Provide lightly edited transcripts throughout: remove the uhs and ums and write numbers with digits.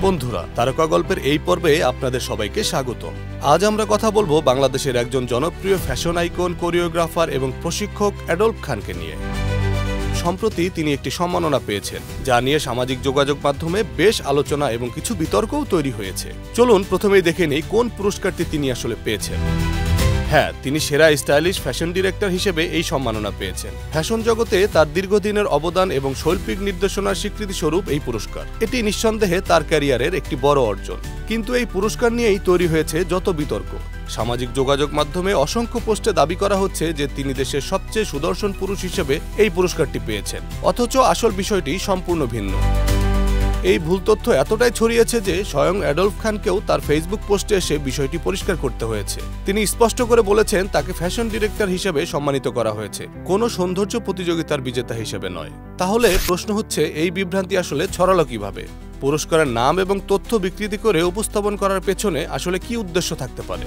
বন্ধুরা, তারকা গল্পের এই পর্বে আপনাদের সবাইকে স্বাগতম। আজ আমরা কথা বলবো বাংলাদেশের একজন জনপ্রিয় ফ্যাশন আইকন, কোরিওগ্রাফার এবং প্রশিক্ষক অ্যাডলফ খানকে নিয়ে। সম্প্রতি তিনি একটি সম্মাননা পেয়েছেন, যা নিয়ে সামাজিক যোগাযোগ মাধ্যমে বেশ আলোচনা এবং কিছু বিতর্কও তৈরি হয়েছে। চলুন প্রথমেই দেখে নিই কোন পুরস্কারটি তিনি আসলে পেয়েছেন। হ্যাঁ, তিনি সেরা স্টাইলিশ ফ্যাশন ডিরেক্টর হিসেবে এই সম্মাননা পেয়েছেন। ফ্যাশন জগতে তার দীর্ঘদিনের অবদান এবং শৈল্পিক নির্দেশনার স্বীকৃতি স্বরূপ এই পুরস্কার। এটি নিঃসন্দেহে তার ক্যারিয়ারের একটি বড় অর্জন। কিন্তু এই পুরস্কার নিয়েই তৈরি হয়েছে যত বিতর্ক। সামাজিক যোগাযোগ মাধ্যমে অসংখ্য পোস্টে দাবি করা হচ্ছে যে তিনি দেশের সবচেয়ে সুদর্শন পুরুষ হিসেবে এই পুরস্কারটি পেয়েছেন, অথচ আসল বিষয়টি সম্পূর্ণ ভিন্ন। এই ভুল তথ্য এতটাই ছড়িয়েছে যে স্বয়ং অ্যাডলফ খানকেও তার ফেসবুক পোস্টে এসে বিষয়টি পরিষ্কার করতে হয়েছে। তিনি স্পষ্ট করে বলেছেন তাকে ফ্যাশন ডিরেক্টর হিসেবে সম্মানিত করা হয়েছে, কোনো সৌন্দর্য প্রতিযোগিতার বিজেতা হিসেবে নয়। তাহলে প্রশ্ন হচ্ছে, এই বিভ্রান্তি আসলে ছড়ালো কিভাবে? পুরস্কারের নাম এবং তথ্য বিকৃতি করে উপস্থাপন করার পেছনে আসলে কি উদ্দেশ্য থাকতে পারে?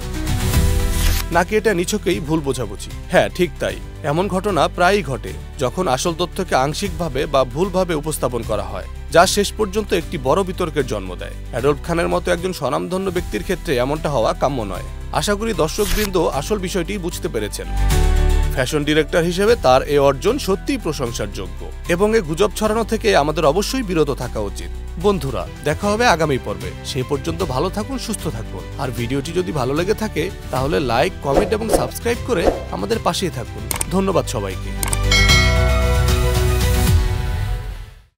নাকি এটা নিছকেই ভুল বোঝাবুঝি? হ্যাঁ, ঠিক তাই। এমন ঘটনা প্রায়ই ঘটে, যখন আসল তথ্যকে আংশিকভাবে বা ভুলভাবে উপস্থাপন করা হয়, যা শেষ পর্যন্ত একটি বড় বিতর্কের জন্ম দেয়। অ্যাডলফ খানের মতো একজন স্বনামধন্য ব্যক্তির ক্ষেত্রে এমনটা হওয়া কাম্য নয়। আশা করি দর্শকবৃন্দ আসল বিষয়টি বুঝতে পেরেছেন। ফ্যাশন ডিরেক্টর হিসেবে তার এই অর্জন সত্যিই প্রশংসার যোগ্য এবং এই গুজব ছড়ানো থেকে আমাদের অবশ্যই বিরত থাকা উচিত। বন্ধুরা, দেখা হবে আগামী পর্বে। সেই পর্যন্ত ভালো থাকুন, সুস্থ থাকুন। আর ভিডিওটি যদি ভালো লেগে থাকে তাহলে লাইক, কমেন্ট এবং সাবস্ক্রাইব করে আমাদের পাশেই থাকুন। ধন্যবাদ সবাইকে।